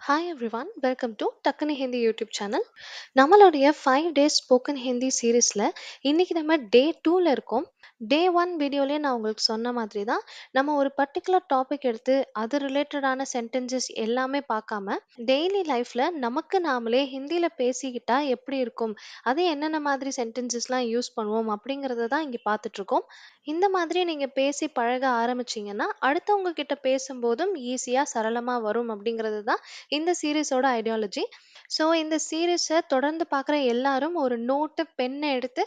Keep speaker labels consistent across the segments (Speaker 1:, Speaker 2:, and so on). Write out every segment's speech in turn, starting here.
Speaker 1: Hi everyone, welcome to டக்குனு Hindi YouTube channel. நம்மளுடைய 5 days spoken Hindi சீரீஸில் இன்னைக்கு நம்ம டே 2ல இருக்கோம். டே 1 வீடியோலேயே நான் உங்களுக்கு சொன்ன மாதிரி தான் நம்ம ஒரு பர்டிகுலர் டாபிக் எடுத்து அது ரிலேட்டடான சென்டென்சஸ் எல்லாமே பார்க்காம டெய்லி லைஃப்பில் நமக்கு நாமளே ஹிந்தியில் பேசிக்கிட்டா எப்படி இருக்கும், அது என்னென்ன மாதிரி சென்டென்சஸ்லாம் யூஸ் பண்ணுவோம் அப்படிங்கிறத தான் இங்கே பார்த்துட்ருக்கோம். இந்த மாதிரி நீங்கள் பேசி பழக ஆரம்பிச்சிங்கன்னா அடுத்தவங்க கிட்ட பேசும்போதும் ஈஸியாக சரளமாக வரும் அப்படிங்கிறது தான் இந்த சீரிஸோட ஐடியாலஜி. ஸோ இந்த சீரிஸை தொடர்ந்து பார்க்குற எல்லாரும் ஒரு நோட்டு பெண்ணை எடுத்து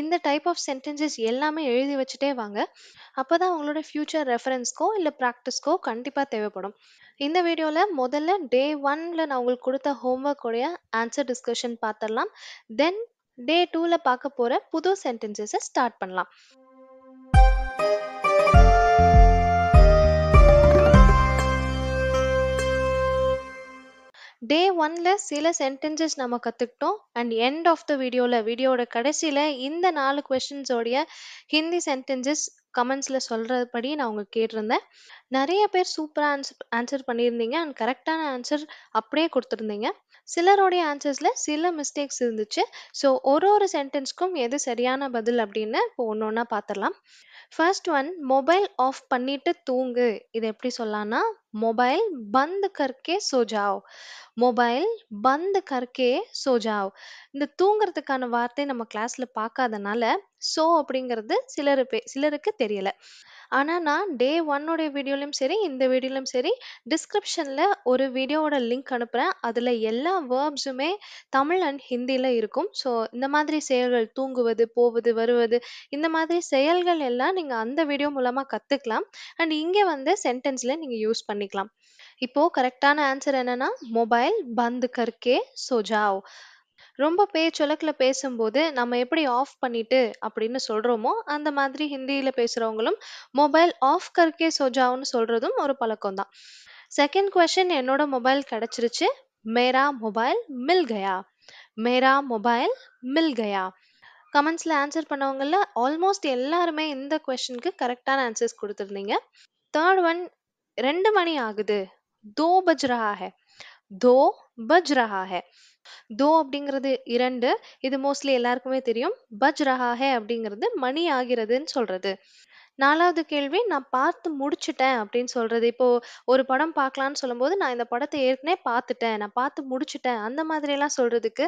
Speaker 1: இந்த டைப் ஆஃப் சென்டென்சஸ் எல்லாமே எழுதி வச்சுட்டே வாங்க. அப்போ தான் உங்களோட ஃப்யூச்சர் ரெஃபரன்ஸ்க்கோ இல்லை ப்ராக்டிஸ்க்கோ கண்டிப்பாக தேவைப்படும். இந்த வீடியோவில் முதல்ல டே 1ல் நான் உங்களுக்கு கொடுத்த ஹோம்ஒர்க்கோடைய ஆன்சர் டிஸ்கஷன் பார்த்துடலாம். தென் டே 2ல் பார்க்க போகிற புது சென்டென்சஸை ஸ்டார்ட் பண்ணலாம். டே 1ல சில சென்டென்சஸ் நம்ம கற்றுக்கிட்டோம். அண்ட் எண்ட் ஆஃப் த வீடியோவோட கடைசியில் இந்த 4 கொஷின்ஸோடைய ஹிந்தி சென்டென்சஸ் கமெண்ட்ஸில் சொல்கிறபடி நான் உங்களுக்கு கேட்டிருந்தேன். நிறைய பேர் சூப்பராக ஆன்சர் பண்ணியிருந்தீங்க அண்ட் கரெக்டான ஆன்சர் அப்படியே கொடுத்துருந்தீங்க. சிலருடைய ஆன்சர்ஸில் சில மிஸ்டேக்ஸ் இருந்துச்சு. ஸோ ஒரு சென்டென்ஸ்க்கும் எது சரியான பதில் அப்படின்னு இப்போ ஒன்று ஒன்றா பார்த்துடலாம். ஃபர்ஸ்ட் ஒன், மொபைல் ஆஃப் பண்ணிட்டு தூங்கு. இது எப்படி சொல்லலாம்னா, mobile bandh கர்க்கே so ஜாவ். Mobile bandh கர்க்கே so ஜாவ். இந்த தூங்குறதுக்கான வார்த்தை நம்ம கிளாஸ்ல பார்க்காதனால சோ அப்படிங்கிறது சிலருக்கு தெரியல. ஆனா நான் டே 1 வீடியோலயும் சரி இந்த வீடியோலயும் சரி டிஸ்கிரிப்ஷன்ல ஒரு வீடியோவோட லிங்க் அனுப்புறேன். அதுல எல்லா வேர்ப்ஸுமே தமிழ் அண்ட் ஹிந்தில இருக்கும். ஸோ இந்த மாதிரி செயல்கள் தூங்குவது, போவது, வருவது, இந்த மாதிரி செயல்கள் எல்லாம் நீங்க அந்த வீடியோ மூலமா கத்துக்கலாம். அண்ட் இங்க வந்து சென்டென்ஸ்ல நீங்க யூஸ் பண்ணிக்கலாம். இப்போ கரெக்டான ஆன்சர் என்னன்னா, மொபைல் பந்த் கர்க்கே சோ ஜாவ். ரொம்ப பேச்சொலக்குல பேசும்போது நம்ம எப்படி ஆஃப் பண்ணிட்டு அப்படின்னு சொல்றோமோ அந்த மாதிரி ஹிந்தியில பேசுறவங்களும் மொபைல் ஆஃப் கர்க்கே சோ ஜாவ்னு சொல்றதும் ஒரு பழக்கம் தான். செகண்ட் கொஸ்டின், என்னோட மொபைல் கிடைச்சிருச்சு. மேரா மொபைல் மில் கயா. மேரா மொபைல் மில் கயா. கமெண்ட்ஸ்ல ஆன்சர் பண்ணவங்கள ஆல்மோஸ்ட் எல்லாருமே இந்த கொஸ்டினுக்கு கரெக்டான ஆன்சர்ஸ் கொடுத்துருந்தீங்க. தேர்ட் ஒன், 2 மணி ஆகுது. தோ பஜ் ரஹா ஹை. தோ பஜ் ரஹா ஹை. தோ அப்படிங்கிறது 2. இது மோஸ்ட்லி எல்லாருக்குமே தெரியும். பஜ் ரஹா ஹை அப்படிங்கிறது மணி ஆகிறதுன்னு சொல்றது. 4வது கேள்வி, நான் பார்த்து முடிச்சுட்டேன் அப்படின்னு சொல்றது. இப்போ ஒரு படம் பார்க்கலான்னு சொல்லும்போது நான் இந்த படத்தை ஏற்கனவே பார்த்துட்டேன், நான் பார்த்து முடிச்சுட்டேன், அந்த மாதிரி எல்லாம் சொல்றதுக்கு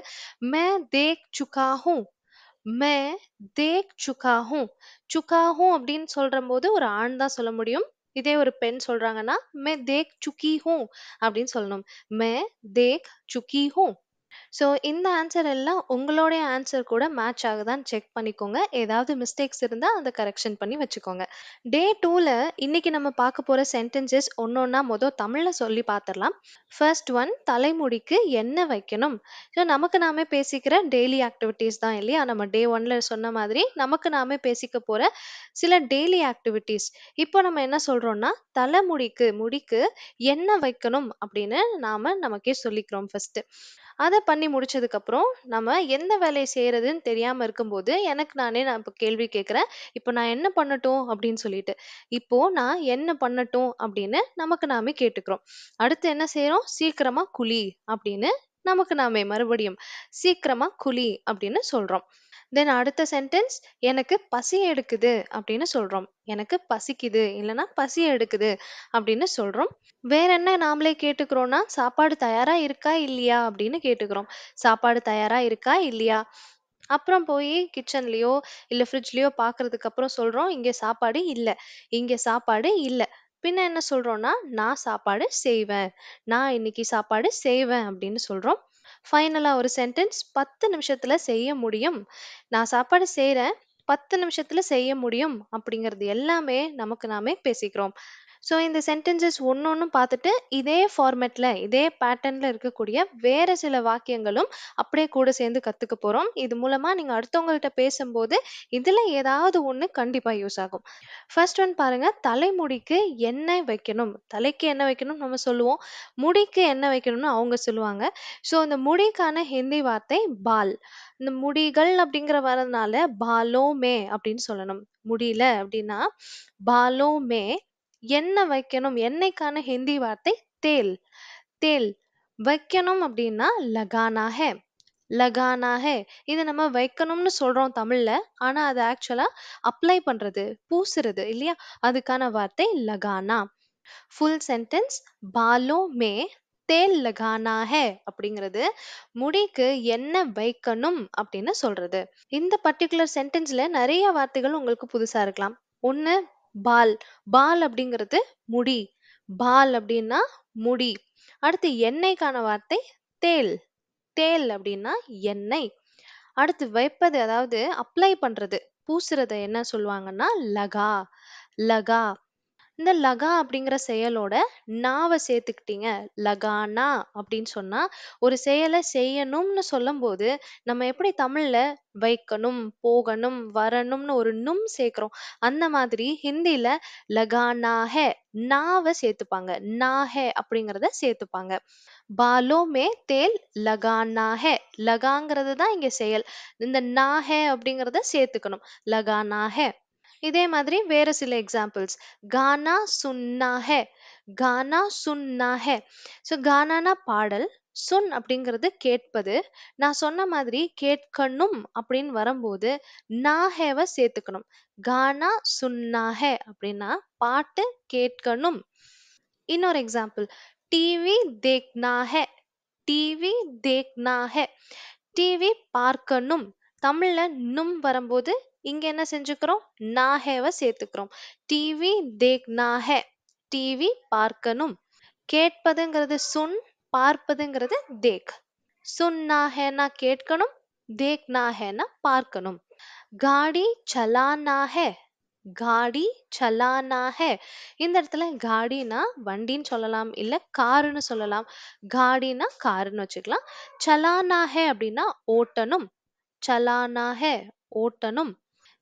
Speaker 1: மே தேக் சுகா ஹூ. மே தேக் சுகா ஹூ. சுகா ஹூ அப்படின்னு சொல்ற போது ஒரு ஆண் தான் சொல்ல முடியும். இதே ஒரு பெண் சொல்றாங்கன்னா மே தேக் சுக்கி ஹூ அப்படின்னு சொல்லணும். மே தேக் சுக்கி ஹூ. ஸோ இந்த ஆன்சர் எல்லாம் உங்களுடைய ஆன்சர் கூட மேட்ச் ஆகுதான்னு செக் பண்ணிக்கோங்க. ஏதாவது மிஸ்டேக்ஸ் இருந்தால் அதை கரெக்ஷன் பண்ணி வச்சுக்கோங்க. டே 2ல இன்னைக்கு நம்ம பார்க்க போகிற சென்டென்சஸ் ஒன்றொன்னா தமிழில் சொல்லி பார்த்துடலாம். ஃபர்ஸ்ட் ஒன், தலைமுடிக்கு என்ன வைக்கணும். ஸோ நமக்கு நாமே பேசிக்கிற டெய்லி ஆக்டிவிட்டீஸ் தான் இல்லையா. நம்ம டே 1ல சொன்ன மாதிரி நமக்கு நாமே பேசிக்க போகிற சில டெய்லி ஆக்டிவிட்டீஸ். இப்போ நம்ம என்ன சொல்கிறோம்னா, முடிக்கு என்ன வைக்கணும் அப்படின்னு நமக்கே சொல்லிக்கிறோம் ஃபர்ஸ்ட். அத பண்ணி முடிச்சதுக்கப்புறம், நம்ம எந்த வேலைய செய்றதுன்னு தெரியாம இருக்கும்போது, நான் இப்ப கேள்வி கேட்கிறேன். "இப்ப நான் என்ன பண்ணட்டும்?" அப்படின்னு சொல்லிட்டு. இப்போ நான் என்ன பண்ணட்டும் அப்படின்னு நமக்கு நாமே கேட்டுக்கிறோம். அடுத்து என்ன செய்றோம்? "சீக்கிரமா குளி" அப்படின்னு நமக்கு நாமே மறுபடியும் "சீக்கிரமா குளி" அப்படின்னு சொல்றோம். தென் அடுத்த சென்டென்ஸ், "எனக்கு பசி எடுக்குது" அப்படின்னு சொல்றோம். "எனக்கு பசிக்குது" இல்லன்னா "பசி எடுக்குது" அப்படின்னு சொல்றோம். வேற என்ன நாமளே கேட்டுக்கிறோம்னா, "சாப்பாடு தயாரா இருக்கா? இல்லையா?" அப்படின்னு கேட்டுக்கிறோம். "சாப்பாடு தயாரா இருக்கா? இல்லையா?" அப்புறம் போய் கிச்சன்லயோ, இல்ல ஃப்ரிட்ஜ்லயோ பார்க்கறதுக்கு அப்புறம் சொல்றோம், "இங்க சாப்பாடு இல்ல. இங்க சாப்பாடு இல்ல." பின்ன என்ன சொல்றோம்னா, "நான் சாப்பாடு செய்வேன். நான் இன்னைக்கு சாப்பாடு செய்வேன்." அப்படின்னு சொல்றோம். ஃபைனலா ஒரு சென்டென்ஸ், 10 நிமிஷத்துல செய்ய முடியும். நான் சாப்பாடு செய்றேன். 10 நிமிஷத்துல செய்ய முடியும் அப்படிங்கிறது எல்லாமே நமக்கு நாமே பேசிக்கிறோம். ஸோ இந்த சென்டென்சஸ் ஒன்னொன்னும் பார்த்துட்டு இதே ஃபார்மேட்ல இதே பேட்டர்ன்ல இருக்கக்கூடிய வேற சில வாக்கியங்களும் அப்படியே கூட சேர்ந்து கத்துக்க போறோம். இது மூலமா நீங்க அடுத்தவங்கள்ட்ட பேசும்போது இதுல ஏதாவது ஒண்ணு கண்டிப்பா யூஸ் ஆகும். ஃபர்ஸ்ட் ஒன் பாருங்க, தலைமுடிக்கு எண்ணெய் வைக்கணும். தலைக்கு எண்ணெய் வைக்கணும் நம்ம சொல்லுவோம். முடிக்கு எண்ணெய் வைக்கணும்னு அவங்க சொல்லுவாங்க. ஸோ இந்த முடிக்கான ஹிந்தி வார்த்தை பால். இந்த முடிகள் அப்படிங்கிற வரதுனால பாலோ மே அப்படின்னு சொல்லணும். முடியல அப்படின்னா பாலோ மே. எண்ணெய் வைக்கணும். எண்ணெய்க்கான ஹிந்தி வார்த்தை தேல். தேல். வைக்கணும் அப்படின்னா லகானா ஹே. லகானா ஹே. இது நம்ம வைக்கணும்னு சொல்றோம் தமிழ்ல. ஆனா அது ஆக்சுவலா அப்ளை பண்றது, பூசுறது இல்லையா? அதுக்கான வார்த்தை லகானா. ஃபுல் சென்டென்ஸ் பாலோ மே தேல் லகானா ஹே அப்படிங்கிறது முடிக்கு எண்ணெய் வைக்கணும் அப்படின்னு சொல்றது. இந்த பர்ட்டிகுலர் சென்டென்ஸ்ல நிறைய வார்த்தைகள் உங்களுக்கு புதுசா இருக்கலாம். ஒண்ணு பால். பால் அப்படிங்கிறது முடி. பால் அப்படின்னா முடி. அடுத்து எண்ணெய்க்கான வார்த்தை தேல். தேல் அப்படின்னா எண்ணெய். அடுத்து வைப்பது அதாவது அப்ளை பண்றது, பூசுறத என்ன சொல்லுவாங்கன்னா லகா. லகா. இந்த லகா அப்படிங்கிற செயலோட நாவை சேர்த்துக்கிட்டீங்க லகானா அப்படின்னு சொன்னா ஒரு செயலை செய்யணும்னு சொல்லும்போது நம்ம எப்படி தமிழ்ல வைக்கணும், போகணும், வரணும்னு ஒரு நும் சேர்க்கிறோம். அந்த மாதிரி ஹிந்தில லகானா ஹே நாவை சேர்த்துப்பாங்க. நா ஹே அப்படிங்கறத சேர்த்துப்பாங்க. பாலோ மே தேல் லகானா ஹே. லகாங்கிறது தான் இங்க செயல். இந்த நா ஹே அப்படிங்கறத சேர்த்துக்கணும். லகானா ஹே. இதே மாதிரி வேற சில எக்ஸாம்பிள்ஸ். கானா சுன்னா ஹே. கானா சுன்னா ஹே. ஸோ கானானா பாடல். சுன் அப்படிங்கிறது கேட்பது. நான் சொன்ன மாதிரி கேட்கணும் அப்படின்னு வரும்போது நா ஹேவை சேர்த்துக்கணும். கானா சுன்னா ஹே அப்படின்னா பாட்டு கேட்கணும். இன்னொரு எக்ஸாம்பிள். டிவி தேக்னா ஹே. டிவி தேக்னா ஹே. டிவி பார்க்கணும். தமிழ்ல நும் வரும்போது இங்க என்ன செஞ்சுக்கிறோம்? நாஹேவை சேர்த்துக்கிறோம். டிவி தேக்னா ஹே. டிவி பார்க்கணும். கேட்பதுங்கிறது சுன், பார்ப்பதுங்கிறது தேக். சுன்னா ஹேனா கேட்கணும், தேக்னா ஹேனா பார்க்கணும். காடி சலானா ஹே. காடி சலானா ஹே. இந்த இடத்துல காடினா வண்டின்னு சொல்லலாம், இல்ல காருன்னு சொல்லலாம். காடினா காருன்னு வச்சுக்கலாம். சலானா ஹே அப்படின்னா ஓட்டணும். சலானா ஹே ஓட்டணும்.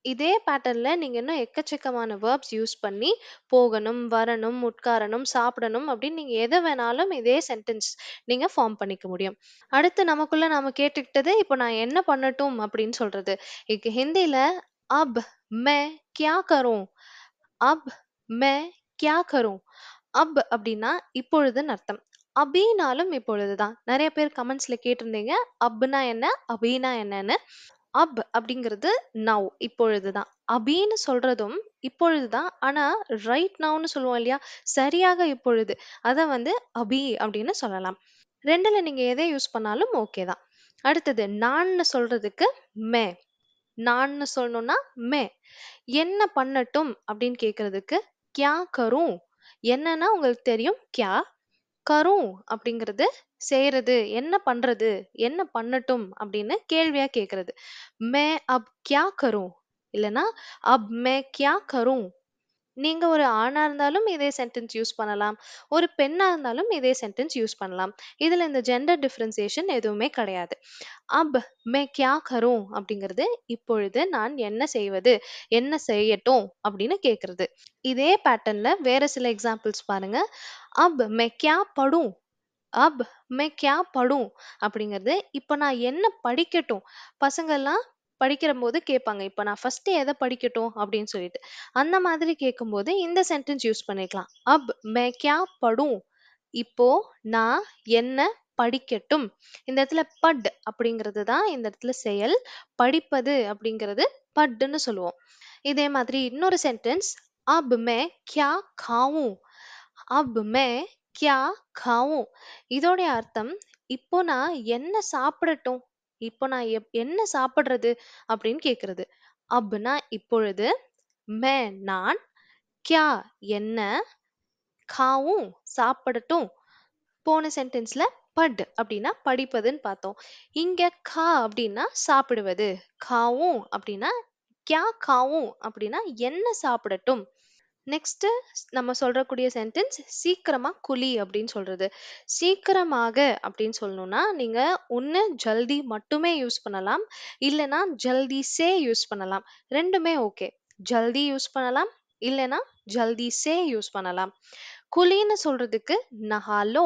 Speaker 1: இதே பேட்டர்ன்ல நீங்க இன்னும் எக்கச்சக்கமான வேர்ப்ஸ் யூஸ் பண்ணி போகணும், வரணும், உட்காரணும், சாப்பிடணும் அப்படின்னு நீங்க எதை வேணாலும் இதே சென்டென்ஸ் நீங்க ஃபார்ம் பண்ணிக்க முடியும். அடுத்து நமக்குள்ள நாம கேட்டுக்கிட்டது இப்போ நான் என்ன பண்ணட்டும் அப்படின்னு சொல்றது. இங்க ஹிந்தில அப் மே கியா கரும். அப் மே கியா கரும். அப் அப்படின்னா இப்பொழுதுன்னு அர்த்தம். அபினாலும் இப்பொழுதுதான். நிறைய பேர் கமெண்ட்ஸ்ல கேட்டிருந்தீங்க அப்னா என்ன, அபினா என்னன்னு. அப் அப்படிங்கிறது நவ் இப்பொழுதுதான். அபின்னு சொல்றதும் இப்பொழுதுதான். ஆனா ரைட் நவ்னு சொல்லுவோம் இல்லையா? சரியாக இப்பொழுது. அத வந்து அபி அப்படின்னு சொல்லலாம். ரெண்டுல நீங்க எதை யூஸ் பண்ணாலும் ஓகே தான். அடுத்தது நான்னு சொல்றதுக்கு மே. நான்னு சொல்லணும்னா மே. என்ன பண்ணட்டும் அப்படின்னு கேக்குறதுக்கு கியா கரும். என்னன்னா உங்களுக்கு தெரியும் கியா. கரும் அப்படிங்கிறது செய்யறது, என்ன பண்றது, என்ன பண்ணட்டும் அப்படின்னு கேள்வியா கேக்குறது. மே அப் கியா கரும். இல்லனா அப் மே கியா கரும். நீங்க ஒரு ஆணா இருந்தாலும் இதே சென்டென்ஸ் யூஸ் பண்ணலாம். ஒரு பெண்ணா இருந்தாலும் இதே சென்டென்ஸ் யூஸ் பண்ணலாம். இதுல இந்த ஜெண்டர் டிஃபரன்சியேஷன் எதுவுமே கிடையாது. அப் மே கியா கரும் அப்படிங்கிறது இப்பொழுது நான் என்ன செய்வது, என்ன செய்யட்டும் அப்படின்னு கேக்குறது. இதே பேட்டர்ன்ல வேற சில எக்ஸாம்பிள்ஸ் பாருங்க. அப் மே கியா படும். அப் மே கியா படும் அப்படிங்கிறது இப்ப நான் என்ன படிக்கட்டும். பசங்கள்லாம் படிக்கிறபோது கேட்பாங்க. இப்ப நான் ஃபர்ஸ்ட் எதை படிக்கட்டும் அப்படின்னு சொல்லிட்டு. அந்த மாதிரி கேட்கும்போது இந்த சென்டென்ஸ் யூஸ் பண்ணிக்கலாம். அப் மே கியா படும். இப்போ நான் என்ன படிக்கட்டும். இந்த இடத்துல பட் அப்படிங்கிறது தான் இந்த இடத்துல செயல். படிப்பது அப்படிங்கிறது பட்ன்னு சொல்லுவோம். இதே மாதிரி இன்னொரு சென்டென்ஸ். அப் மே கியா காவும். அப் மே கியா காவும். இதோடைய அர்த்தம் இப்போ நான் என்ன சாப்பிடட்டும். இப்போ நான் என்ன சாப்பிடுறது அப்படின்னு கேக்குறது. அப்னா இப்பொழுது, மே நான், கியா என்ன, காவும் சாப்பிடட்டும். போன சென்டென்ஸ்ல பட் அப்படின்னா படிப்பதுன்னு பார்த்தோம். இங்க கா அப்படின்னா சாப்பிடுவது. காவும் அப்படின்னா கியா காவும் அப்படின்னா என்ன சாப்பிடட்டும். நெக்ஸ்ட் நம்ம சொல்றக்கூடிய சென்டென்ஸ் சீக்கிரமா குலி அப்படின்னு சொல்றது. சீக்கிரமாக அப்படின்னு சொல்லணும்னா நீங்க ஒண்ணு ஜல்தி மட்டுமே யூஸ் பண்ணலாம், இல்லனா ஜல்தி சே யூஸ் பண்ணலாம். ரெண்டுமே ஓகே. ஜல்தி யூஸ் பண்ணலாம், இல்லனா ஜல்தி சே யூஸ் பண்ணலாம். குலின்னு சொல்றதுக்கு நஹாலோ.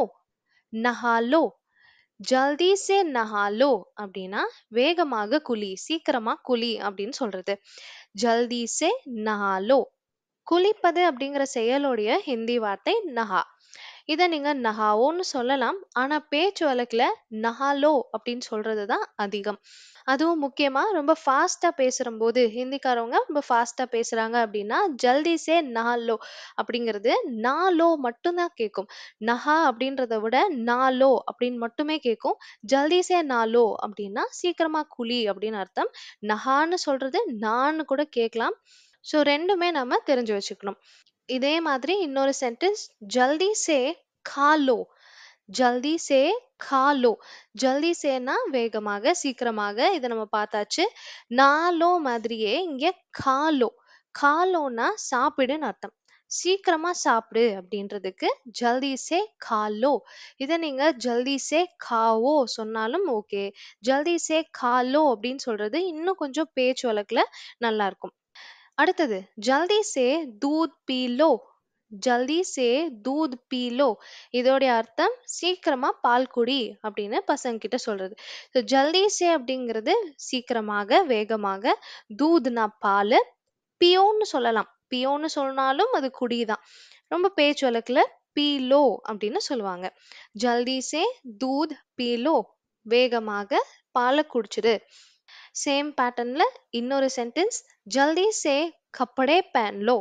Speaker 1: நஹாலோ. ஜல்தி சே நஹாலோ அப்படின்னா வேகமாக குலி, சீக்கிரமா குலி அப்படின்னு சொல்றது. ஜல்தி சே நஹாலோ. குளிப்பது அப்படிங்கிற செயலுடைய ஹிந்தி வார்த்தை நஹா. இத நீங்க நஹாவோன்னு சொல்லலாம். ஆனா பேச்சு வழக்குல நஹாலோ அப்படின்னு சொல்றது தான் அதிகம். அதுவும் முக்கியமா ரொம்ப ஃபாஸ்ட்டா பேசுறம்போது, ஹிந்திக்காரவங்க ரொம்ப ஃபாஸ்ட்டா பேசுறாங்க அப்படின்னா, "ஜல்தி சே நஹா அப்படிங்கிறது "நாலோ" மட்டும் தான் கேட்கும். "நஹா" அப்படின்றத விட "நாலோ" அப்படின்னு மட்டுமே கேட்கும். "ஜல்தி சே நாலோ" அப்படின்னா "சீக்கிரமா குளி" அப்படின்னு அர்த்தம். நஹான்னு சொல்றது நான்னு கூட கேட்கலாம். ஸோ 2மே நம்ம தெரிஞ்சு வச்சுக்கணும். இதே மாதிரி இன்னொரு சென்டென்ஸ் "ஜல்தி சே खा लो" ஜல்தி சே खा लो ஜல்தி சேனா வேகமாக, சீக்கிரமாக. இத நம்ம பார்த்தாச்சு. நாலோ மாதிரியே இங்க காலோ காலோனா சாப்பிடுன்னு அர்த்தம். சீக்கிரமா சாப்பிடு அப்படின்றதுக்கு ஜல்தி சே காலோ. இத நீங்க ஜல்தி சே காவோ சொன்னாலும் ஓகே. ஜல்தி சே காலோ அப்படின்னு சொல்றது இன்னும் கொஞ்சம் பேச்சு வழக்குல நல்லா இருக்கும். அடுத்தது ஜல்தி சே தூத் பீ லோ ஜல்தி சே தூத் பீ லோ இதோடைய அர்த்தம் சீக்கிரமா பால் குடி அப்படின்னு பசங்க கிட்ட சொல்றது. ஸோ ஜல்தி சே அப்படிங்கிறது சீக்கிரமாக, வேகமாக. தூத்னா பால். பியோன்னு சொல்லலாம். பியோன்னு சொன்னாலும் அது குடிதான். ரொம்ப பேச்சு வழக்குல பீ லோ அப்படின்னு சொல்லுவாங்க. ஜல்தி சே தூத் பீ லோ வேகமாக பாலை குடிச்சிடு. சேம் பேட்டர்ன்ல இன்னொரு சென்டென்ஸ் ஜல்தி சே கப்படே பहन लो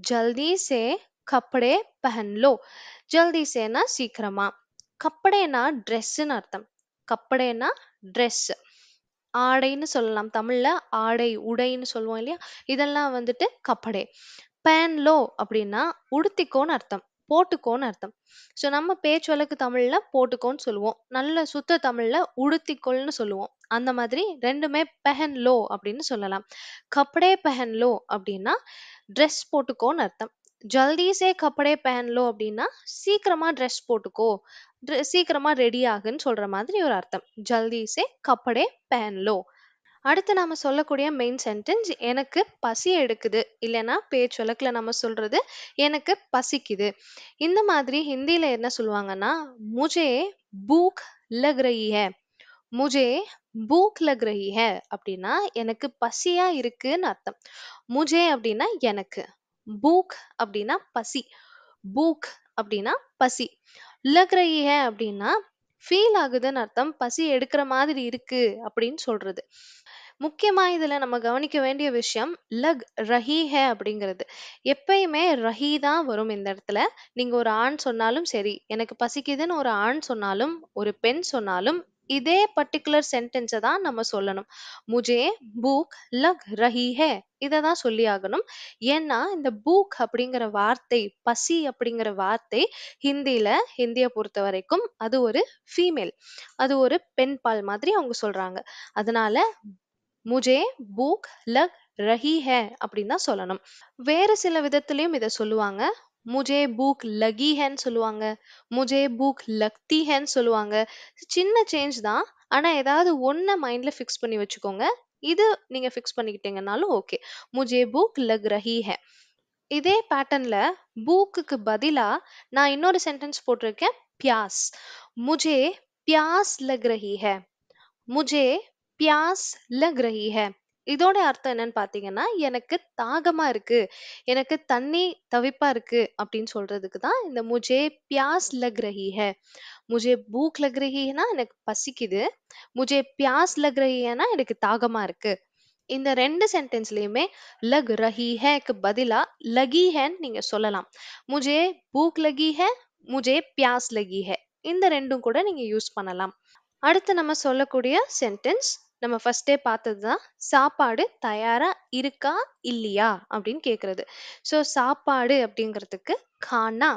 Speaker 1: ஜல்தி சே கப்படே பहन लो ஜல்தி சேனா சீக்கிரமா. கப்படேனா ட்ரெஸ்ன்னு அர்த்தம். கப்படேனா ட்ரெஸ். ஆடைன்னு சொல்லலாம். தமிழ்ல ஆடை, உடைன்னு சொல்லுவோம் இல்லையா? இதெல்லாம் வந்துட்டு கப்படே. பேன் லோ அப்படின்னா உடுத்திக்கோன்னு அர்த்தம். போட்டுக்கோன்னு அர்த்தம். ஸோ நம்ம பேச்சு வழக்கு தமிழ்ல போட்டுக்கோன்னு சொல்லுவோம். நல்ல சுத்த தமிழ்ல உடுத்திக்கொள்னு சொல்லுவோம். அந்த மாதிரி 2மே பெஹன் லோ அப்படின்னு சொல்லலாம். கப்படே பெஹன் லோ அப்படின்னா ட்ரெஸ் போட்டுக்கோன்னு அர்த்தம். ஜல்தி சே கப்படே பெஹன் லோ அப்படின்னா சீக்கிரமா ட்ரெஸ் போட்டுக்கோ. சீக்கிரமா ரெடி ஆகுன்னு சொல்ற மாதிரி ஒரு அர்த்தம். ஜல்தி சே கப்படே பெஹன் லோ. அடுத்து நாம சொல்லக்கூடிய மெயின் சென்டென்ஸ் எனக்கு பசி எடுக்குது. இல்லைன்னா பேச்சு வழக்குல நம்ம சொல்றது எனக்கு பசிக்குது. இந்த மாதிரி ஹிந்தில என்ன சொல்லுவாங்கன்னா, முझे भूख लग रही है முझे भूख लग रही है அப்படின்னா எனக்கு பசியா இருக்குன்னு அர்த்தம். முझे அப்படின்னா எனக்கு. भूख அப்படின்னா பசி. भूख அப்படின்னா பசி. लग रही है அப்படின்னா ஃபீல் ஆகுதுன்னு அர்த்தம். பசி எடுக்கிற மாதிரி இருக்கு அப்படின்னு சொல்றது. முக்கியமா இதுல நம்ம கவனிக்க வேண்டிய விஷயம் லக் ரஹி ஹே அப்படிங்கிறது. எப்பயுமே ரஹி தான் வரும் இந்த இடத்துல. நீங்க ஒரு ஆண் சொன்னாலும் சரி, எனக்கு பசிக்குதுன்னு ஒரு ஆண் சொன்னாலும், ஒரு பெண் சொன்னாலும் இதே பர்ட்டிகுலர் சென்டென்ஸை தான் நம்ம சொல்லணும். முஜே பூக் லக் ரஹி ஹே இதை தான் சொல்லி ஆகணும். ஏன்னா இந்த பூக் அப்படிங்கிற வார்த்தை, பசி அப்படிங்கிற வார்த்தை ஹிந்தியை பொறுத்த வரைக்கும் அது ஒரு ஃபீமேல். அது ஒரு பெண் பால் மாதிரி அவங்க சொல்றாங்க. அதனால முझे भूख लग रही है அப்படின்னு தான் சொல்லணும். வேறு சில விதத்திலயும் இத சொல்லுவாங்க. முझे भूख लगी हैன்னு சொல்லுவாங்க. मुझे भूख लगती हैன்னு சொல்லுவாங்க. சின்ன சேஞ்ச் தான். ஆனா ஏதாவது ஒண்ண மைண்ட்ல ஃபிக்ஸ் பண்ணி வச்சுக்கோங்க. இது நீங்க ஃபிக்ஸ் பண்ணிக்கிட்டீங்கனாலும் ஓகே. मुझे भूख लग रही है. இதே பேட்டர்ன்ல பூக்குக்கு பதிலா நான் இன்னொரு சென்டென்ஸ் போட்டிருக்கேன் பியாஸ். मुझे प्यास लग रही है. முझे प्यास लग रही है. இதோட அர்த்தம் என்னன்னு பார்த்தீங்கன்னா, எனக்கு தாகமா இருக்கு. எனக்கு தண்ணி தவிப்பா இருக்கு அப்படின்னு சொல்றதுக்கு தான் இந்த முझे प्यास लग रही है. मुझे भूख लग रही है னா எனக்கு பசிக்குது. मुझे प्यास लग रही है னா எனக்கு தாகமா இருக்கு. இந்த 2 சென்டென்ஸ்லயுமே लग रही है க்கு பதிலா लगी है ன்னு நீங்க சொல்லலாம். मुझे भूख लगी है, मुझे प्यास लगी है. இந்த 2ம் கூட நீங்க யூஸ் பண்ணலாம். அடுத்து நம்ம சொல்லக்கூடிய சென்டென்ஸ் நம்ம ஃபர்ஸ்டே பார்த்தது தான். சாப்பாடு தயாரா இருக்கா இல்லையா அப்படின்னு கேக்குறது. ஸோ சாப்பாடு அப்படிங்கிறதுக்கு கானா.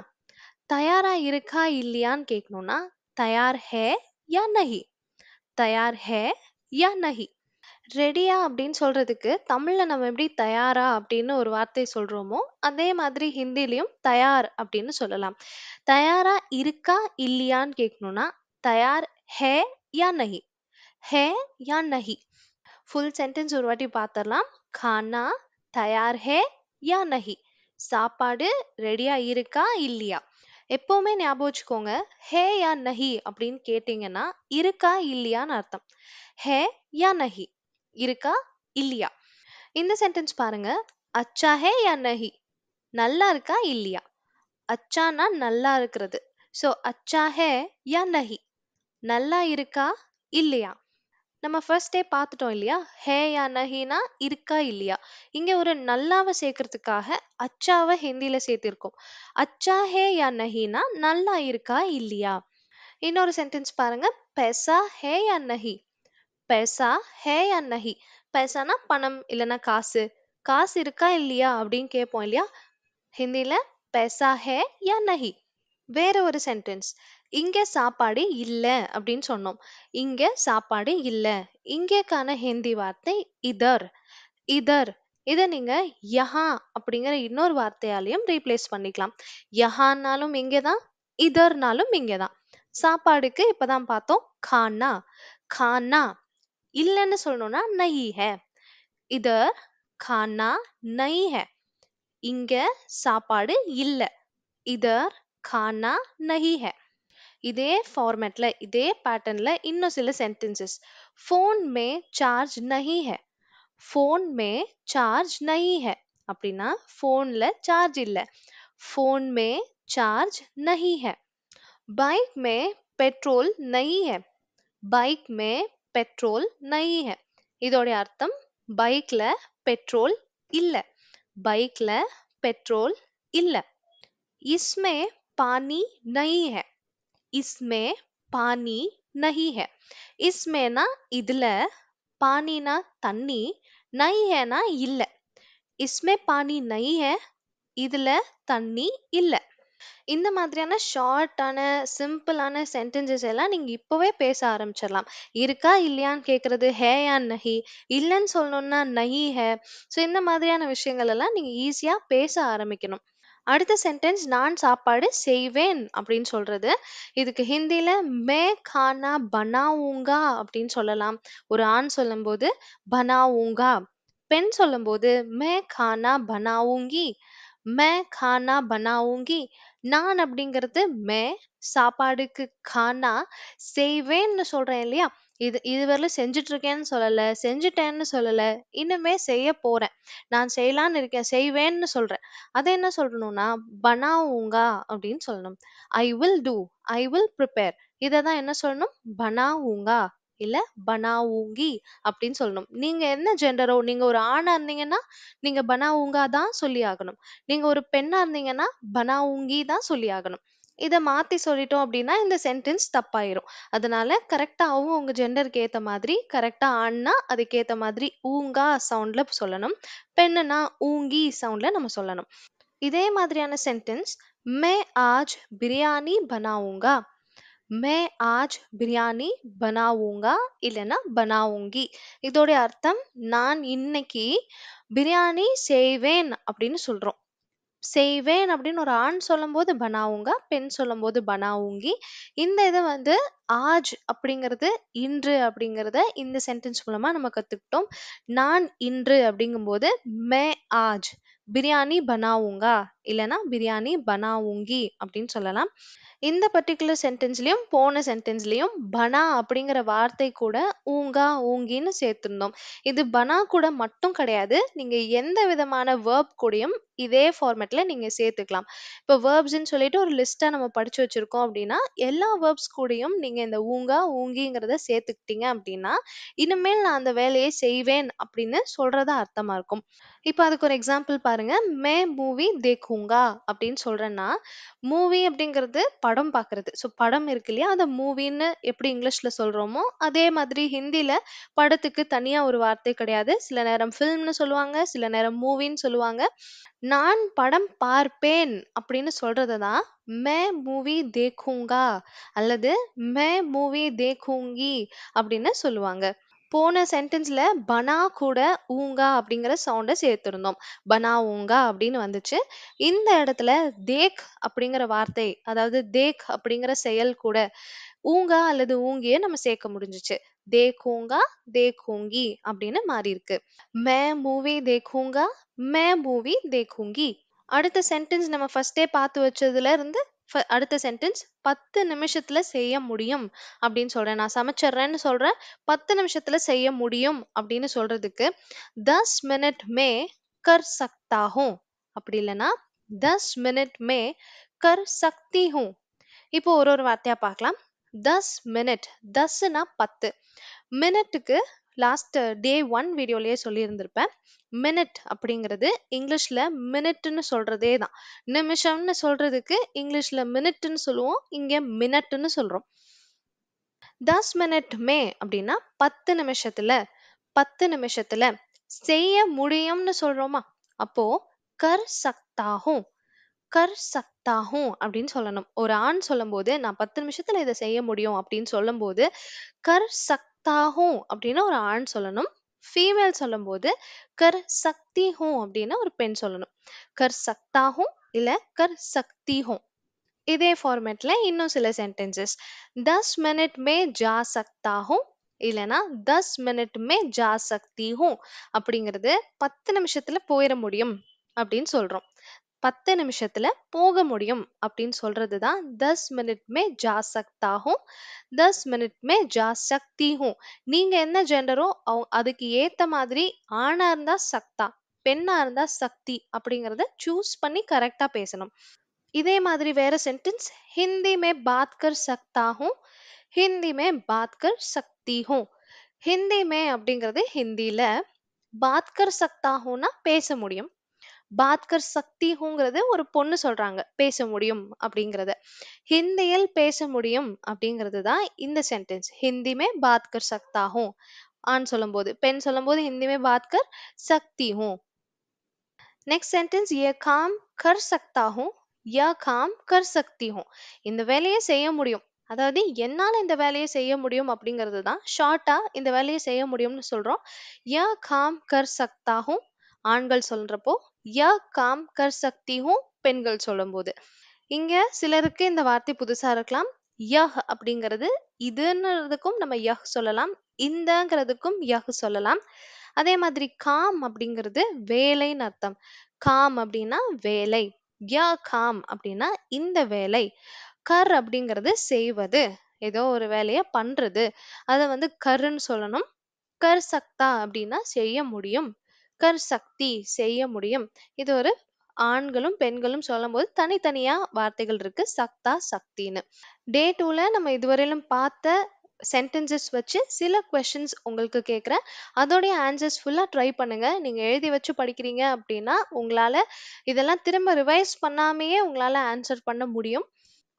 Speaker 1: தயாரா இருக்கா இல்லையான்னு கேட்கணும்னா தயார் ஹே யா நஹி. தயார் ஹே யா நஹி. ரெடியா அப்படின்னு சொல்றதுக்கு தமிழ்ல நம்ம எப்படி தயாரா அப்படின்னு ஒரு வார்த்தை சொல்றோமோ அதே மாதிரி ஹிந்திலயும் தயார் அப்படின்னு சொல்லலாம். தயாரா இருக்கா இல்லையான்னு கேட்கணும்னா தயார் ஹே யா நஹி. है या नहीं. फुल सेंटेंस ஒரு வாட்டி பார்த்தரலாம். खाना तैयार है या नहीं. சாப்பாடு ரெடியா இருக்கா இல்லையா. எப்பவுமே ஞாபகம் வச்சுக்கோங்க. है या नहीं அப்படின்னு கேட்டீங்கன்னா இருக்கா இல்லையான்னு அர்த்தம். है या नहीं இருக்கா இல்லையா. இந்த சென்டென்ஸ் பாருங்க. अच्छा है या नहीं நல்லா இருக்கா இல்லையா. அச்சானா நல்லா இருக்கிறது. ஸோ அச்சா ஹே யா நஹி, நல்லா இருக்கா இல்லையா. நம்ம ஃபர்ஸ்ட் டே பார்த்துட்டோம் இல்லையா, ஹே யா நஹினா இருக்கா இல்லையா. இங்க ஒரு நல்லாவை சேர்க்கறதுக்காக அச்சாவை ஹிந்தில சேர்த்திருக்கோம். அச்சா ஹே யா நஹினா நல்லா இருக்கா இல்லையா. இன்னொரு சென்டென்ஸ் பாருங்க, पैसा है या नहीं, पैसा है या नहीं. पैसाனா பணம் இல்லைன்னா காசு, காசு இருக்கா இல்லையா அப்படின்னு கேட்போம் இல்லையா, ஹிந்தில पैसा है या नहीं. வேற ஒரு சென்டென்ஸ், இங்க சாப்பாடு இல்ல அப்படின்னு சொன்னோம். இங்க சாப்பாடு இல்ல, இங்கக்கான ஹிந்தி வார்த்தை இதர். இதர் இத நீங்க யஹா அப்படிங்கிற இன்னொரு வார்த்தையாலையும் ரீப்ளேஸ் பண்ணிக்கலாம். யஹானாலும் இங்கதான், இதர்னாலும் இங்கதான். சாப்பாடுக்கு இப்பதான் பார்த்தோம் खाना, खाना. இல்லைன்னு சொல்லணும்னா नहीं है, இதர் खाना नहीं है. இங்க சாப்பாடு இல்ல, இதர் खाना नहीं है. இதே ஃபார்மேட்ல இதே பேட்டர்ன்ல இன்னும் சில சென்டென்சஸ். फोन में चार्ज नहीं है, फोन में चार्ज नहीं है அப்படின்னா போன்ல சார்ஜ் இல்ல, फोन में चार्ज नहीं है. बाइक में पेट्रोल नहीं है, बाइक में पेट्रोल नहीं है. இதோட அர்த்தம் பைக்ல பெட்ரோல் இல்ல, பைக்ல பெட்ரோல் இல்ல. इसमें पानी नहीं है, इसमें पानी नहीं है. इसमें ना இதுல, பானினா தண்ணி, नहीं है ना இல்ல. इसमें पानी नहीं है, இதுல தண்ணி இல்ல. இந்த மாதிரியான ஷார்ட்டான சிம்பிளான சென்டென்சஸ் எல்லாம் நீங்க இப்பவே பேச ஆரம்பிச்சிடலாம். இருக்கா இல்லையான்னு கேக்குறது ஹே யா நஹி, இல்லைன்னு சொல்லணும்னா நஹி ஹே. ஸோ இந்த மாதிரியான விஷயங்கள் எல்லாம் நீங்க ஈஸியா பேச ஆரம்பிக்கணும். அடுத்த சென்டென்ஸ் நான் சாப்பாடு செய்வேன் அப்படின்னு சொல்றது. இதுக்கு ஹிந்தில மே கானா பனாவுங்கா அப்படின்னு சொல்லலாம். ஒரு ஆண் சொல்லும்போது பனாவுங்கா, பெண் சொல்லும்போது மே கானா பனாவுங்கி, மே கானா பனாவுங்கி. நான் அப்படிங்கிறது மே, சாப்பாடுக்கு கானா, செய்வேன்னு சொல்றேன் இல்லையா, இது இதுவரையிலும் செஞ்சுட்டு இருக்கேன்னு சொல்லல, செஞ்சுட்டேன்னு சொல்லல, இனிமே செய்ய போறேன், நான் செய்யலான்னு இருக்கேன், செய்வேன்னு சொல்றேன். அதை என்ன சொல்லணும்னா பனாவுங்கா அப்படின்னு சொல்லணும். I will do, I will prepare, இதை தான் என்ன சொல்லணும், பனாவுங்கா இல்ல பனாவுங்கி அப்படின்னு சொல்லணும். நீங்க என்ன ஜெண்டரோ, நீங்க ஒரு ஆணா இருந்தீங்கன்னா நீங்க பனாவுங்கா தான் சொல்லி ஆகணும், நீங்க ஒரு பெண்ணா இருந்தீங்கன்னா பனாவுங்கி தான் சொல்லி ஆகணும். இதை மாத்தி சொல்லிட்டோம் அப்படின்னா இந்த சென்டென்ஸ் தப்பாயிரும். அதனால கரெக்டாவும் உங்க ஜெண்டருக்கு ஏத்த மாதிரி, கரெக்டா ஆண்னா அதுக்கேத்த மாதிரி ஊங்கா சவுண்ட்ல சொல்லணும், பெண்ணுனா ஊங்கி சவுண்ட்ல நம்ம சொல்லணும். இதே மாதிரியான சென்டென்ஸ் மே ஆஜ் பிரியாணி பனாவுங்கா, மே ஆஜ் பிரியாணி பனாவுங்கா இல்லைன்னா பனாவுங்கி. இதோட அர்த்தம் நான் இன்னைக்கு பிரியாணி செய்வேன் அப்படின்னு சொல்றோம். செய்வேன் அப்படின்னு ஒரு ஆண் சொல்லும்போது பனாவுங்கா, பெண் சொல்லும்போது பனாவுங்கி. இந்த இதை வந்து ஆஜ் அப்படிங்கிறது இன்று அப்படிங்கிறத இந்த சென்டென்ஸ் மூலமா நம்ம கத்துக்கிட்டோம். நான் இன்று அப்படிங்கும்போது மே ஆஜ் பிரியாணி பனாவுங்கா இல்லைன்னா பிரியாணி பனாவுங்கி அப்படின்னு சொல்லலாம். இந்த பர்டிகுலர் சென்டென்ஸ்லயும் போன சென்டென்ஸ்லயும் பனா அப்படிங்கிற வார்த்தை கூட ஊங்கா ஊங்கின்னு சேர்த்திருந்தோம். இது பனா கூட மட்டும் கிடையாது, நீங்க எந்த விதமான வேர்ப் கூடயும் இதே ஃபார்மேட்ல நீங்க சேர்த்துக்கலாம். இப்போ வேர்ப்ஸ்ன்னு சொல்லிட்டு ஒரு லிஸ்டா நம்ம படிச்சு வச்சிருக்கோம் அப்படின்னா எல்லா வேர்ப்ஸ் கூடயும் நீங்க இந்த ஊங்கா ஊங்கிங்கிறத சேர்த்துக்கிட்டீங்க அப்படின்னா இனிமேல் நான் அந்த வேலையை செய்வேன் அப்படின்னு சொல்றதா அர்த்தமா இருக்கும். இப்போ அதுக்கு ஒரு எக்ஸாம்பிள் பாருங்க, மே மூவி தேக்குங்கா அப்படின்னு சொல்றேன்னா, மூவி அப்படிங்கிறது படம் பார்க்கறது. ஸோ படம் இருக்கு இல்லையா, அதை மூவின்னு எப்படி இங்கிலீஷ்ல சொல்றோமோ அதே மாதிரி ஹிந்தில படத்துக்கு தனியா ஒரு வார்த்தை கிடையாது. சில நேரம் ஃபில்ம்னு சொல்லுவாங்க, சில நேரம் மூவின்னு சொல்லுவாங்க. நான் படம் பார்ப்பேன் அப்படின்னு சொல்றதை தான் மே மூவி தேக்குங்கா அல்லது மே மூவி தேக்குங்கி அப்படின்னு சொல்லுவாங்க. போன சென்டென்ஸ்ல பனா கூட ஊங்கா அப்படிங்கிற சவுண்டை சேர்த்திருந்தோம், பனா ஊங்கா அப்படின்னு வந்துச்சு. இந்த இடத்துல தேக் அப்படிங்கிற வார்த்தை, அதாவது தேக் அப்படிங்கிற செயல் கூட ஊங்கா அல்லது ஊங்கிய நம்ம சேர்க்க முடிஞ்சுச்சு. தேக்கூங்கா தேக்கூங்கி அப்படின்னு மாறி இருக்கு. மே மூவி தேக்கூங்கா, மே மூவி தேக்கூங்கி. அடுத்த சென்டென்ஸ் நம்ம ஃபர்ஸ்டே பார்த்து வச்சதுல இருந்து அடுத்த சென்டென்ஸ் 10 நிமிஷத்துல செய்ய முடியும் அப்படின்னு சொல்றேன். நான் சமைச்சிடுறேன்னு சொல்றேன், 10 நிமிஷத்துல செய்ய முடியும் அப்படின்னு சொல்றதுக்கு 10 மினிட் மே கர் சக்தா ஹூம், அப்படி இல்லைன்னா 10 மினிட் மே கர் சக்தி ஹூம். இப்போ ஒரு ஒரு வார்த்தையா பார்க்கலாம். 10 மினிட். 10னா 10. மினிட்டுக்கு லாஸ்ட் டே 1 வீடியோலயே சொல்லியிருந்திருப்பேன். மினிட் அப்படிங்கிறது இங்கிலீஷ்ல மினிட்ன்னு சொல்றதே தான். நிமிஷம்னு சொல்றதுக்கு இங்கிலீஷ்ல மினிட்ன்னு சொல்லுவோம். இங்க மினிட்ன்னு சொல்றோம். 10 மினிட் மே அப்படின்னா 10 நிமிஷத்துல 10 நிமிஷத்துல செய்ய முடியும்னு சொல்றோமா? அப்போ கர் சக்தா ஹூம் கர் சக்தா ஹூம் அப்படின்னு சொல்லணும். ஒரு ஆண் சொல்லும்போது நான் 10 நிமிஷத்துல இதை செய்ய முடியும் அப்படின்னு சொல்லும்போது கர் சக்தா ஹூம் அப்படின்னு ஒரு ஆண் சொல்லணும். ஃபீமேல் சொல்லும்போது கர் சக்தி ஹூம் அப்படின்னு ஒரு பெண் சொல்லணும். கர் சக்தா ஹூம் இல்ல கர் சக்தி ஹூம். இதே ஃபார்மேட்ல இன்னும் சில சென்டென்சஸ். 10 மினிட் மே ஜா சக்தா ஹூம் இல்லனா 10 மினிட் மே ஜா சக்தி ஹூம் அப்படிங்கிறது 10 நிமிஷத்துல போயிட முடியும் அப்படின்னு சொல்றோம். 10 நிமிஷத்துல போக முடியும் அப்படின்னு சொல்றது தான் 10 மினிட் மே ஜா சக்தா ஹூம் 10 மினிட் மே ஜா சக்தி ஹூம். நீங்க என்ன ஜெண்டரோ அதுக்கு ஏத்த மாதிரி ஆணா இருந்தா சக்தா, பெண்ணா இருந்தா சக்தி அப்படிங்கறத சூஸ் பண்ணி கரெக்டா பேசணும். இதே மாதிரி வேற சென்டென்ஸ். हिंदी में बात कर सकता हूँ हिंदी में बात कर सकती हूँ. हिंदी में அப்படிங்கிறது ஹிந்தில, பாத் கர் சக்தா ஹூனா பேச முடியும். பாத் கர் சக்தி ஹூங்கிறது ஒரு பொண்ணு சொல்றாங்க பேச முடியும் அப்படிங்கறத. ஹிந்தியில் பேச முடியும் அப்படிங்கிறது தான் இந்த சென்டென்ஸ். ஹிந்தி மே பாத் கர் சக்தா ஹூ. ஆண் சொல்லும்போது, பெண் சொல்லும்போது ஹிந்தி மே பாத் கர் சக்தி ஹூ. Next sentence. ये काम कर सकता हूँ या काम कर सकती हूँ. இந்த வேலையை செய்ய முடியும். அதாவது என்னால இந்த வேலையை செய்ய முடியும் அப்படிங்கிறது தான் ஷார்ட்டா இந்த வேலையை செய்ய முடியும்னு சொல்றோம். யா காம் கர் சக்தா ஹூம் ஆண்கள் சொல்றப்போ, யா காம் கர் சக்தி ஹூம் பெண்கள் சொல்லும்போது. இங்க சிலருக்கு இந்த வார்த்தை புதுசா இருக்கலாம். யஹ் அப்படிங்கிறது இதுன்னுறதுக்கும் நம்ம யஹ் சொல்லலாம். இந்தங்கிறதுக்கும் யஹ் சொல்லலாம். அதே மாதிரி காம் அப்படிங்கிறது வேலைன்னு அர்த்தம். காம் அப்படின்னா வேலை. ய காம் அப்படின்னா இந்த வேலை. கர் அப்படிங்கிறது செய்வது. ஏதோ ஒரு வேலைய பண்றது. அத வந்து கர்ன்னு சொல்லணும். கர் சக்தா அப்படின்னா செய்ய முடியும். கர் சக்தி செய்ய முடியும். இது ஒரு ஆண்களும் பெண்களும் சொல்லும்போது தனித்தனியா வார்த்தைகள் இருக்கு. சக்தா சக்தின்னு. டே 2ல நம்ம இதுவரையிலும் பார்த்த சென்டென்சஸ் வச்சு சில கொஸ்டின்ஸ் உங்களுக்கு கேட்குறேன். அதோடைய ஆன்சர்ஸ் ஃபுல்லா ட்ரை பண்ணுங்க. நீங்க எழுதி வச்சு படிக்கிறீங்க அப்படின்னா உங்களால இதெல்லாம் திரும்ப ரிவைஸ் பண்ணாமயே உங்களால ஆன்சர் பண்ண முடியும்.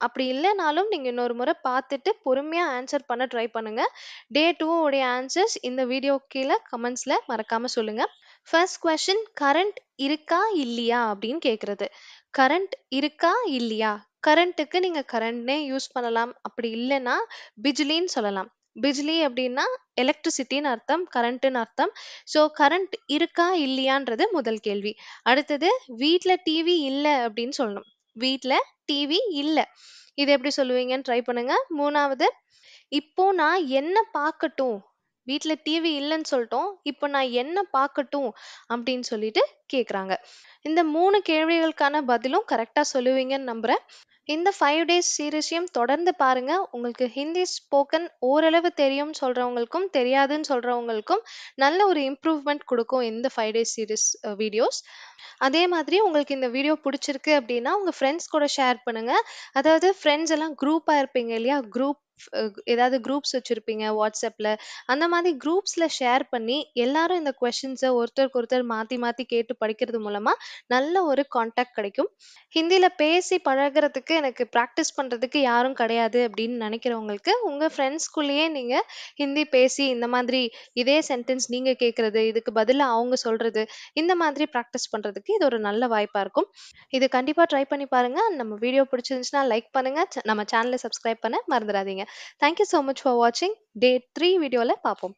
Speaker 1: அப்படி இல்லைனாலும் நீங்க இன்னொரு முறை பார்த்துட்டு பொறுமையா ஆன்சர் பண்ண ட்ரை பண்ணுங்க. டே 2 உடைய ஆன்சர்ஸ் இந்த வீடியோ கீழே கமெண்ட்ஸ்ல மறக்காம சொல்லுங்க. First question. கரண்ட் இருக்கா இல்லையா அப்படின்னு கேக்குறது. கரண்ட் இருக்கா இல்லையா? கரண்ட்டுக்கு நீங்க கரண்ட்னே யூஸ் பண்ணலாம். அப்படி இல்லைன்னா பிஜ்லின்னு சொல்லலாம். பிஜ்லி அப்படின்னா எலக்ட்ரிசிட்டின்னு அர்த்தம், கரண்ட்னு அர்த்தம். ஸோ கரண்ட் இருக்கா இல்லையான்றது முதல் கேள்வி. அடுத்தது வீட்ல டிவி இல்ல அப்படின்னு சொல்லணும். வீட்ல டிவி இல்ல. இது எப்படி சொல்லுவீங்கன்னு ட்ரை பண்ணுங்க. மூணாவது, இப்போ நான் என்ன பார்க்கட்டும்? வீட்ல டிவி இல்லன்னு சொல்ட்டோம். இப்போ நான் என்ன பார்க்கட்டும்? அப்படின்னு சொல்லிட்டு கேக்குறாங்க. இந்த 3 கேள்விகளுக்கான பதிலும் கரெக்ட்டா சொல்லுவீங்கன்னு நம்புறேன். இந்த 5 டேஸ் சீரிஸையும் தொடர்ந்து பாருங்க. உங்களுக்கு ஹிந்தி ஸ்போக்கன் ஓரளவு தெரியும்னு சொல்றவங்களுக்கும், தெரியாதுன்னு சொல்றவங்களுக்கும் நல்ல ஒரு இம்ப்ரூவ்மெண்ட் குடுக்கும் இந்த 5 டேஸ் சீரிஸ் வீடியோஸ். அதே மாதிரி உங்களுக்கு இந்த வீடியோ புடிச்சிருக்கு அப்படின்னா, உங்க ஃப்ரெண்ட்ஸ் கூட ஷேர் பண்ணுங்க. அதாவது ஃப்ரெண்ட்ஸ் எல்லாம் குரூப்பா இருப்பீங்க இல்லையா? ஏதாவது குரூப்ஸ் வச்சிருப்பீங்க WhatsAppல. அந்த மாதிரி குரூப்ஸ்ல ஷேர் பண்ணி எல்லாரும் இந்த கொஸ்டின்ஸ ஒருத்தருக்கு ஒருத்தர் மாத்தி மாத்தி கேட்டு படிக்கிறது மூலமா நல்ல ஒரு கான்டாக்ட் கிடைக்கும். ஹிந்தில பேசி பழகுறதுக்கு எனக்கு பிராக்டிஸ் பண்றதுக்கு யாரும் கிடையாது அப்படின்னு நினைக்கிறவங்களுக்கு, உங்க ஃப்ரெண்ட்ஸ்குள்ளேயே நீங்க ஹிந்தி பேசி இந்த மாதிரி இதே சென்டென்ஸ் நீங்க கேட்கறது, இதுக்கு பதிலா அவங்க சொல்றது, இந்த மாதிரி பிராக்டிஸ் பண்றதுக்கு இது ஒரு நல்ல வாய்ப்பா இருக்கும். இது கண்டிப்பா ட்ரை பண்ணி பாருங்க. நம்ம வீடியோ பிடிச்சிருந்துச்சுன்னா லைக் பண்ணுங்க. நம்ம சேனல சப்ஸ்கிரைப் பண்ண மறந்துடாதீங்க. Thank you so much for வாட்சிங். டே 3 வீடியோல பார்ப்போம்.